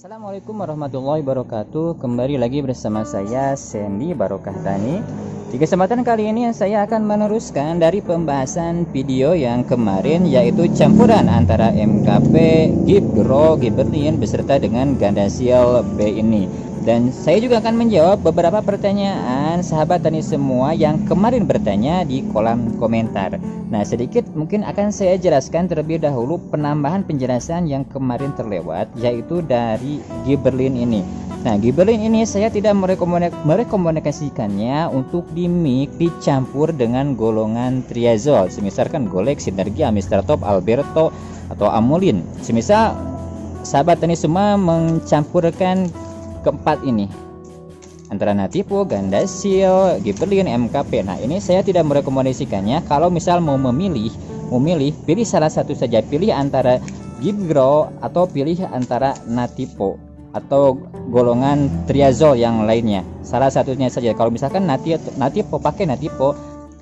Assalamualaikum warahmatullahi wabarakatuh. Kembali lagi bersama saya Sandy Barokah Tani. Di kesempatan kali ini saya akan meneruskan dari pembahasan video yang kemarin, yaitu campuran antara MKP, Gibgrow, Giberlin beserta dengan ganda sial B ini. Dan saya juga akan menjawab beberapa pertanyaan sahabat tani semua yang kemarin bertanya di kolom komentar. Nah, sedikit mungkin akan saya jelaskan terlebih dahulu penambahan penjelasan yang kemarin terlewat, yaitu dari Giberlin ini. Nah, Giberlin ini saya tidak merekomendasikannya untuk dicampur dengan golongan triazol, semisalkan Golek, Sinergi, Amistar Top, Alberto atau Amulin. Semisal sahabat tani semua mencampurkan keempat ini antara Nativo, Ganda Seal, Giberlin, MKP. Nah, ini saya tidak merekomendasikannya. Kalau misal mau memilih, pilih salah satu saja, pilih antara Gibgrow atau pilih antara Nativo atau golongan triazol yang lainnya. Salah satunya saja. Kalau misalkan Nativo, pakai Nativo,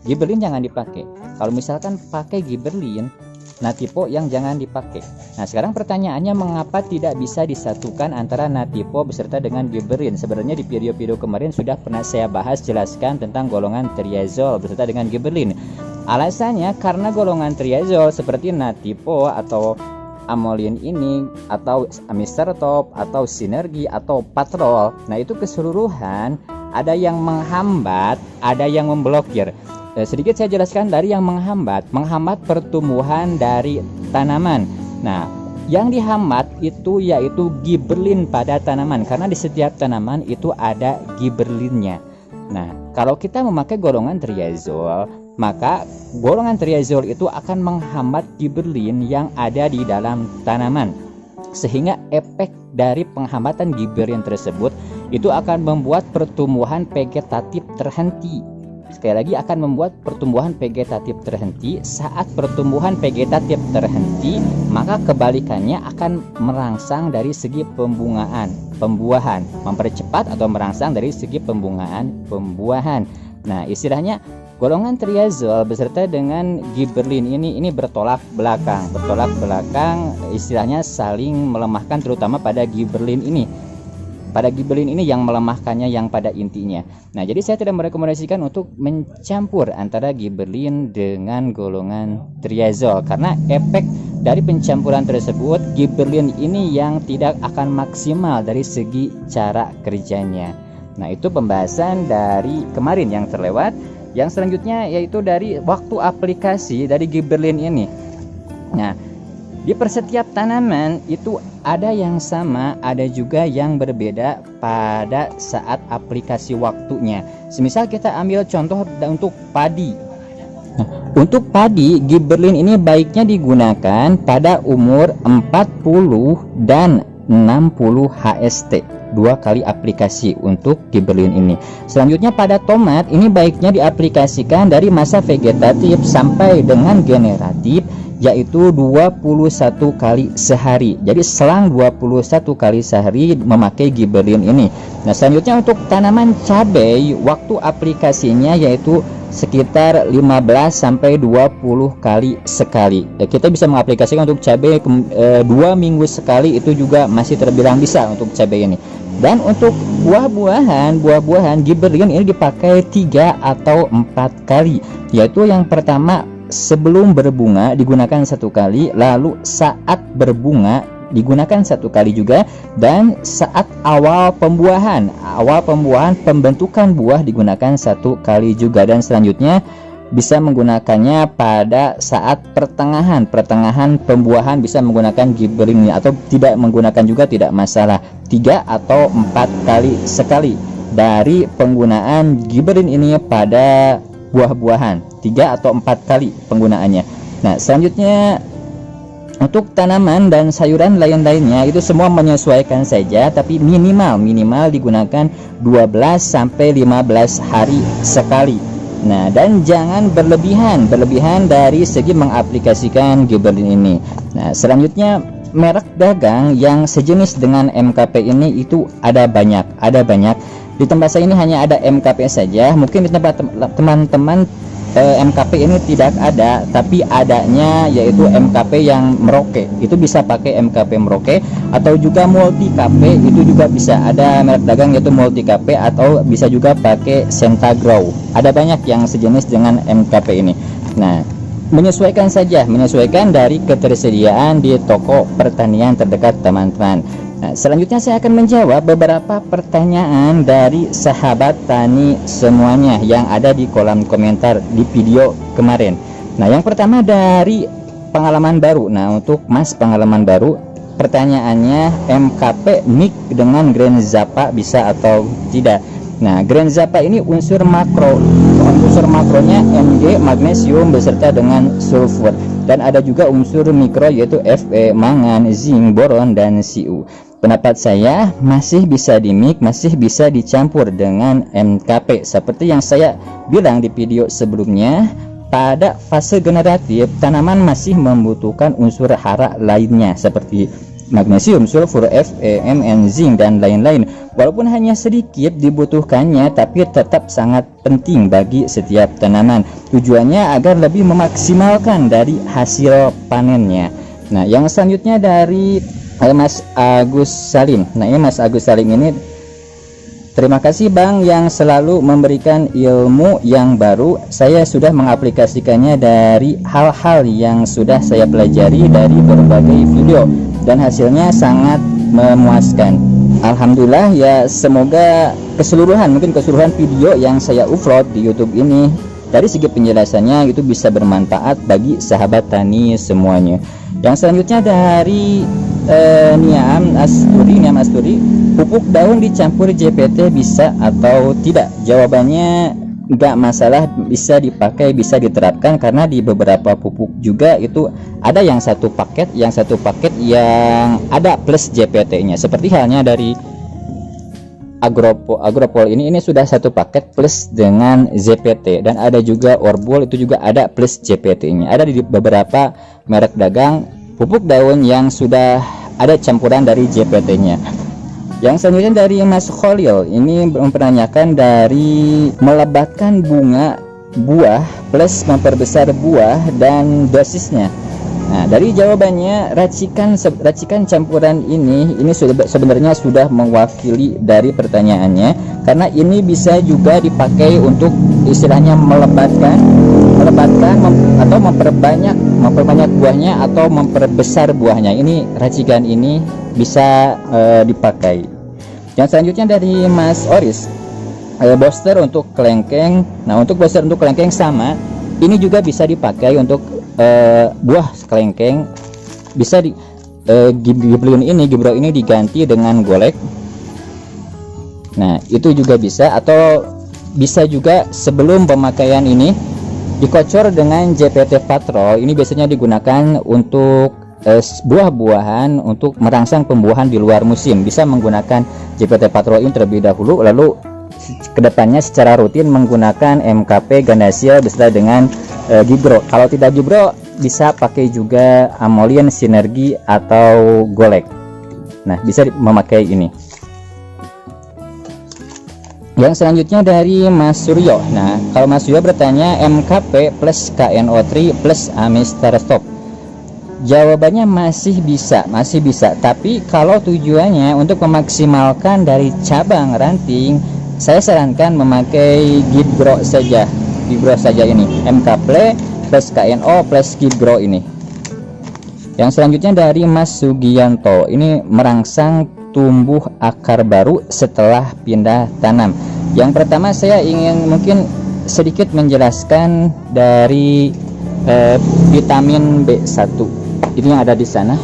Giberlin jangan dipakai. Kalau misalkan pakai Giberlin, Nativo yang jangan dipakai. Nah, sekarang pertanyaannya, mengapa tidak bisa disatukan antara Nativo beserta dengan Giberlin? Sebenarnya di video-video kemarin sudah pernah saya bahas, jelaskan tentang golongan triazol beserta dengan Giberlin. Alasannya karena golongan triazol seperti Nativo atau Amolin ini, atau Amistar Top atau Sinergi atau Patrol, nah itu keseluruhan ada yang menghambat, ada yang memblokir. Sedikit saya jelaskan dari yang menghambat pertumbuhan dari tanaman. Nah, yang dihambat itu yaitu Giberlin pada tanaman, karena di setiap tanaman itu ada Giberlinnya. Nah, kalau kita memakai golongan triazol, maka golongan triazol itu akan menghambat Giberlin yang ada di dalam tanaman, sehingga efek dari penghambatan Giberlin tersebut itu akan membuat pertumbuhan vegetatif terhenti. Sekali lagi, akan membuat pertumbuhan vegetatif terhenti. Saat pertumbuhan vegetatif terhenti, maka kebalikannya akan merangsang dari segi pembuahan, mempercepat atau merangsang dari segi pembuahan. Nah, istilahnya golongan triazol beserta dengan Giberlin ini bertolak belakang, istilahnya saling melemahkan, terutama pada Giberlin ini. Pada Giberlin ini yang melemahkannya yang pada intinya. Nah, jadi saya tidak merekomendasikan untuk mencampur antara Giberlin dengan golongan triazol, karena efek dari pencampuran tersebut, Giberlin ini yang tidak akan maksimal dari segi cara kerjanya. Nah, itu pembahasan dari kemarin yang terlewat. Yang selanjutnya yaitu dari waktu aplikasi dari Giberlin ini. Nah, di setiap tanaman itu ada yang sama, ada juga yang berbeda pada saat aplikasi waktunya. Semisal kita ambil contoh untuk padi. Nah, untuk padi, Giberlin ini baiknya digunakan pada umur 40 dan 60 HST. 2 kali aplikasi untuk Giberlin ini. Selanjutnya pada tomat, ini baiknya diaplikasikan dari masa vegetatif sampai dengan generatif, yaitu 21 kali sehari. Jadi selang 21 kali sehari memakai Giberlin ini. Nah, selanjutnya untuk tanaman cabai, waktu aplikasinya yaitu sekitar 15 sampai 20 kali sekali. Kita bisa mengaplikasikan untuk cabai 2 minggu sekali, itu juga masih terbilang bisa untuk cabai ini. Dan untuk buah-buahan Giberlin ini dipakai 3 atau 4 kali, yaitu yang pertama sebelum berbunga digunakan 1 kali, lalu saat berbunga digunakan 1 kali juga, dan saat awal pembuahan pembentukan buah digunakan 1 kali juga, dan selanjutnya bisa menggunakannya pada saat pertengahan pembuahan, bisa menggunakan Giberlin ini, atau tidak menggunakan juga tidak masalah, 3 atau 4 kali sekali dari penggunaan Giberlin ini pada buah-buahan, 3 atau 4 kali penggunaannya. Nah, selanjutnya untuk tanaman dan sayuran lain-lainnya itu semua menyesuaikan saja, tapi minimal digunakan 12 sampai 15 hari sekali. Nah, dan jangan berlebihan dari segi mengaplikasikan Giberlin ini. Nah, selanjutnya merek dagang yang sejenis dengan MKP ini itu ada banyak. Di tempat saya ini hanya ada MKP saja. Mungkin di tempat teman-teman MKP ini tidak ada, tapi adanya yaitu MKP yang Merauke. Itu bisa pakai MKP Merauke, atau juga multi KP, itu juga bisa. Ada merek dagang yaitu multi KP, atau bisa juga pakai Sentagrow. Ada banyak yang sejenis dengan MKP ini. Nah, menyesuaikan saja, menyesuaikan dari ketersediaan di toko pertanian terdekat teman-teman. Nah, selanjutnya saya akan menjawab beberapa pertanyaan dari sahabat tani semuanya yang ada di kolom komentar di video kemarin. Nah, yang pertama dari pengalaman baru. Nah, untuk Mas pengalaman baru, pertanyaannya MKP mix dengan Grand Zappa bisa atau tidak? Nah, Grand Zappa ini unsur makro. Unsur makronya Mg, magnesium beserta dengan sulfur, dan ada juga unsur mikro yaitu Fe, mangan, zinc, boron, dan Cu. Pendapat saya masih bisa dimix, masih bisa dicampur dengan MKP. Seperti yang saya bilang di video sebelumnya, pada fase generatif tanaman masih membutuhkan unsur hara lainnya seperti magnesium, sulfur, Fe, Mn, zinc, dan lain-lain. Walaupun hanya sedikit dibutuhkannya, tapi tetap sangat penting bagi setiap tanaman. Tujuannya agar lebih memaksimalkan dari hasil panennya. Nah, yang selanjutnya dari Mas Agus Salim. Nah, ini Mas Agus Salim ini, terima kasih Bang yang selalu memberikan ilmu yang baru. Saya sudah mengaplikasikannya dari hal-hal yang sudah saya pelajari dari berbagai video, dan hasilnya sangat memuaskan. Alhamdulillah ya, semoga mungkin keseluruhan video yang saya upload di YouTube ini dari segi penjelasannya itu bisa bermanfaat bagi sahabat tani semuanya. Yang selanjutnya dari Niam Asturi, pupuk daun dicampur JPT bisa atau tidak? Jawabannya nggak masalah, bisa dipakai, bisa diterapkan, karena di beberapa pupuk juga itu ada yang satu paket yang ada plus JPT-nya, seperti halnya dari Agropol ini sudah satu paket plus dengan JPT, dan ada juga Orbol itu juga ada plus JPT-nya. Ada di beberapa merek dagang pupuk daun yang sudah ada campuran dari JPT-nya. Yang selanjutnya dari Mas Khalil ini mempertanyakan dari melebatkan buah plus memperbesar buah dan dosisnya. Nah, dari jawabannya, racikan campuran ini sebenarnya sudah mewakili dari pertanyaannya, karena ini bisa juga dipakai untuk istilahnya melebatkan atau memperbanyak buahnya atau memperbesar buahnya. Ini racikan ini bisa dipakai. Yang selanjutnya dari Mas Oris, booster untuk kelengkeng. Nah, untuk booster untuk kelengkeng sama, ini juga bisa dipakai untuk buah kelengkeng. Bisa di Gibro ini diganti dengan golek. Nah, itu juga bisa, atau bisa juga sebelum pemakaian ini dikocor dengan JPT Patrol. Ini biasanya digunakan untuk buah-buahan, untuk merangsang pembuahan di luar musim. Bisa menggunakan JPT Patrol ini terlebih dahulu, lalu kedepannya secara rutin menggunakan MKP Gandasia beserta dengan Gibro. Kalau tidak Gibro, bisa pakai juga Amolin, Sinergi, atau Golek. Nah, bisa memakai ini. Yang selanjutnya dari Mas Suryo. Nah, kalau Mas Suryo bertanya MKP plus KNO3 plus Amister Stop. Jawabannya masih bisa. Tapi kalau tujuannya untuk memaksimalkan dari cabang ranting, saya sarankan memakai Gibro saja. Ini MKP plus KNO plus Gibro ini. Yang selanjutnya dari Mas Sugianto, ini merangsang tumbuh akar baru setelah pindah tanam. Yang pertama saya ingin mungkin sedikit menjelaskan dari vitamin B1 ini yang ada di sana.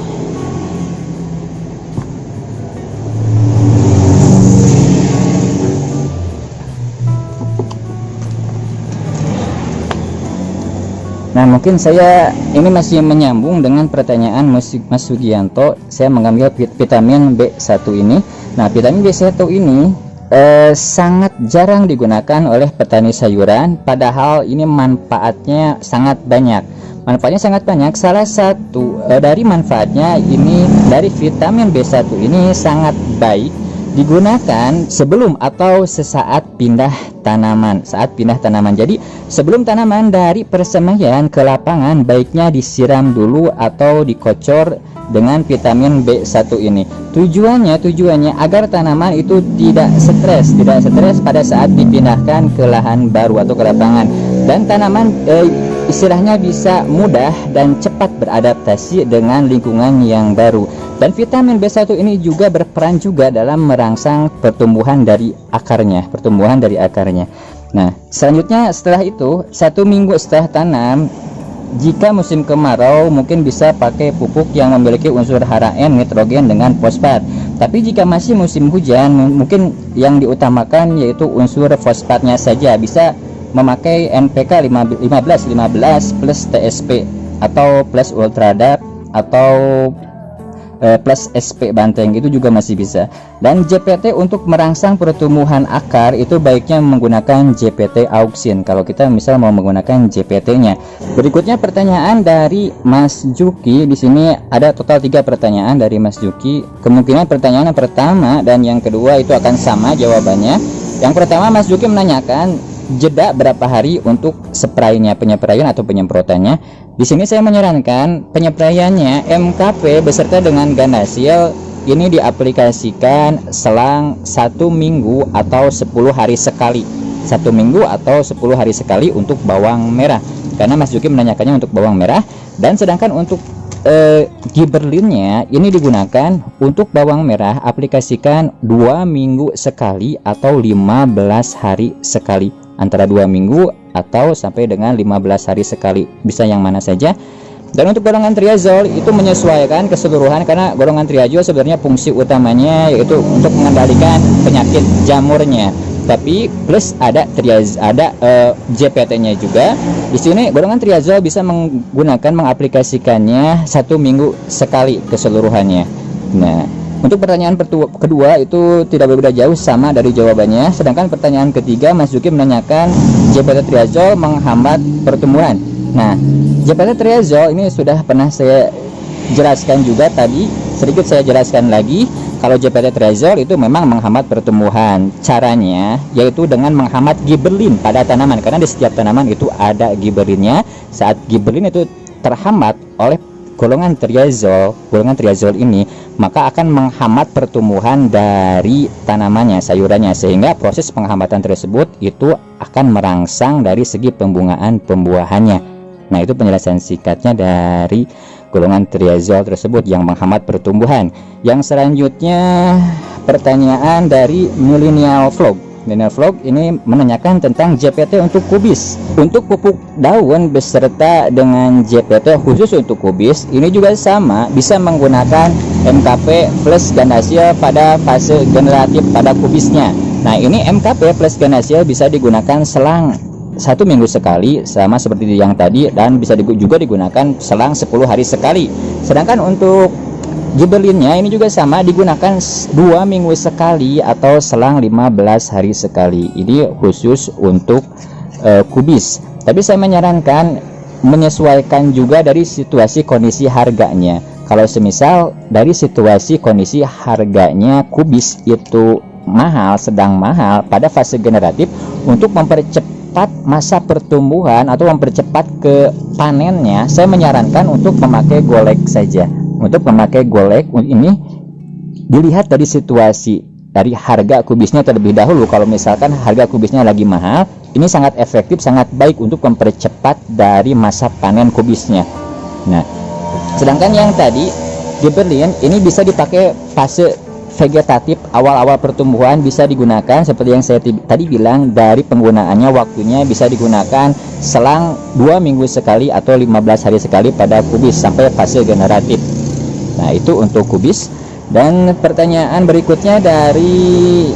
Nah, mungkin saya ini masih menyambung dengan pertanyaan Mas Sugianto. Saya mengambil vitamin B1 ini. Nah, vitamin B1 ini sangat jarang digunakan oleh petani sayuran, padahal ini manfaatnya sangat banyak. Salah satu dari manfaatnya ini, dari vitamin B1 ini sangat baik digunakan sebelum atau sesaat pindah tanaman. Saat pindah tanaman. Jadi sebelum tanaman dari persemaian ke lapangan, baiknya disiram dulu atau dikocor dengan vitamin B1 ini. Tujuannya agar tanaman itu tidak stres pada saat dipindahkan ke lahan baru atau ke lapangan, dan tanaman istilahnya bisa mudah dan cepat beradaptasi dengan lingkungan yang baru. Dan vitamin B1 ini juga berperan juga dalam merangsang pertumbuhan dari akarnya. Nah, selanjutnya setelah itu, 1 minggu setelah tanam, jika musim kemarau mungkin bisa pakai pupuk yang memiliki unsur HRN, nitrogen dengan fosfat. Tapi jika masih musim hujan, mungkin yang diutamakan yaitu unsur fosfatnya saja. Bisa memakai NPK 15 plus TSP atau plus Ultradap atau plus SP Banteng, itu juga masih bisa. Dan JPT untuk merangsang pertumbuhan akar itu baiknya menggunakan JPT Auxin kalau kita misal mau menggunakan JPT-nya. Berikutnya pertanyaan dari Mas Juki. Di sini ada total 3 pertanyaan dari Mas Juki. Kemungkinan pertanyaan yang pertama dan yang kedua itu akan sama jawabannya. Yang pertama, Mas Juki menanyakan jeda berapa hari untuk spraynya, penyepraian atau penyemprotannya. Di sini saya menyarankan penyepraiannya MKP beserta dengan Ganasil ini diaplikasikan selang 1 minggu atau 10 hari sekali. 1 minggu atau 10 hari sekali untuk bawang merah. Karena Mas Juki menanyakannya untuk bawang merah, dan sedangkan untuk Giberlinnya ini digunakan untuk bawang merah, aplikasikan 2 minggu sekali atau 15 hari sekali. Antara 2 minggu atau sampai dengan 15 hari sekali, bisa yang mana saja. Dan untuk golongan triazol itu menyesuaikan keseluruhan, karena golongan triazol sebenarnya fungsi utamanya yaitu untuk mengendalikan penyakit jamurnya. Tapi plus ada JPT-nya juga. Di sini golongan triazol bisa mengaplikasikannya 1 minggu sekali keseluruhannya. Nah, untuk pertanyaan kedua itu tidak berbeda jauh, sama dari jawabannya. Sedangkan pertanyaan ketiga, Mas Juki menanyakan JPT triazol menghambat pertumbuhan. Nah, JPT triazol ini sudah pernah saya jelaskan juga tadi, sedikit saya jelaskan lagi. Kalau JPT triazol itu memang menghambat pertumbuhan. Caranya yaitu dengan menghambat giberlin pada tanaman, karena di setiap tanaman itu ada giberlinnya. Saat giberlin itu terhambat oleh golongan triazol ini, maka akan menghambat pertumbuhan dari tanamannya, sayurannya, sehingga proses penghambatan tersebut itu akan merangsang dari segi pembungaan pembuahannya. Nah, itu penjelasan singkatnya dari golongan triazol tersebut yang menghambat pertumbuhan. Yang selanjutnya pertanyaan dari Millennial Vlog. Millennial Vlog ini menanyakan tentang JPT untuk kubis. Untuk pupuk daun beserta dengan JPT khusus untuk kubis ini juga sama, bisa menggunakan MKP plus Ganasil pada fase generatif pada kubisnya. Nah, ini MKP plus Ganasil bisa digunakan selang 1 minggu sekali, sama seperti yang tadi, dan bisa juga digunakan selang 10 hari sekali. Sedangkan untuk giberlinnya ini juga sama, digunakan 2 minggu sekali atau selang 15 hari sekali. Ini khusus untuk kubis. Tapi saya menyarankan menyesuaikan juga dari situasi kondisi harganya. Kalau semisal dari situasi kondisi harganya kubis itu mahal, sedang mahal pada fase generatif, untuk mempercepat masa pertumbuhan atau mempercepat ke panennya, saya menyarankan untuk memakai golek saja. Untuk memakai golek ini dilihat dari situasi, dari harga kubisnya terlebih dahulu. Kalau misalkan harga kubisnya lagi mahal, ini sangat efektif, sangat baik untuk mempercepat dari masa panen kubisnya. Nah, sedangkan yang tadi Giberlin ini bisa dipakai fase vegetatif, awal-awal pertumbuhan, bisa digunakan seperti yang saya tadi bilang, dari penggunaannya waktunya bisa digunakan selang 2 minggu sekali atau 15 hari sekali pada kubis sampai fase generatif. Nah, itu untuk kubis. Dan pertanyaan berikutnya dari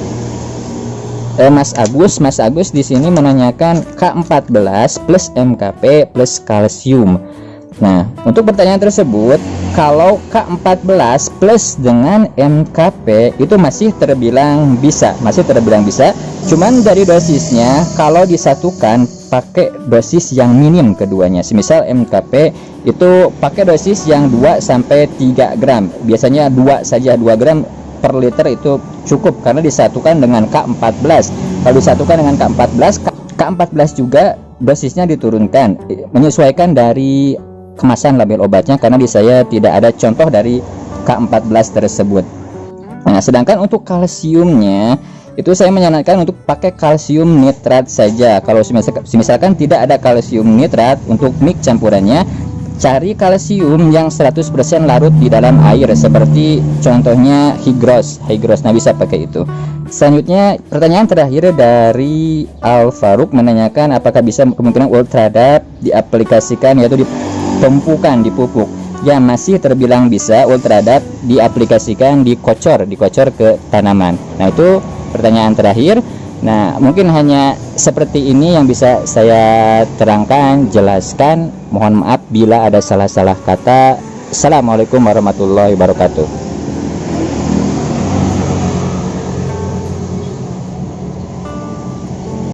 Mas Agus. Mas Agus di sini menanyakan K14 plus MKP plus kalsium. Nah, untuk pertanyaan tersebut, kalau K14 plus dengan MKP itu masih terbilang bisa, cuman dari dosisnya kalau disatukan pakai dosis yang minim keduanya. Semisal MKP itu pakai dosis yang 2 sampai 3 gram. Biasanya 2 saja, 2 gram per liter itu cukup karena disatukan dengan K14. Kalau disatukan dengan K14 juga dosisnya diturunkan menyesuaikan dari kemasan label obatnya, karena di saya tidak ada contoh dari K14 tersebut. Nah, sedangkan untuk kalsiumnya itu saya menyarankan untuk pakai kalsium nitrat saja. Kalau misalkan tidak ada kalsium nitrat untuk mix campurannya, cari kalsium yang 100% larut di dalam air, seperti contohnya Higros. Nah, bisa pakai itu. Selanjutnya pertanyaan terakhir dari Al Farouk menanyakan apakah bisa kemungkinan Ultradap diaplikasikan, yaitu dipupuk. Ya, masih terbilang bisa Ultradap diaplikasikan, dikocor ke tanaman. Nah, itu pertanyaan terakhir. Nah, mungkin hanya seperti ini yang bisa saya terangkan, jelaskan. Mohon maaf bila ada salah-salah kata. Assalamualaikum warahmatullahi wabarakatuh.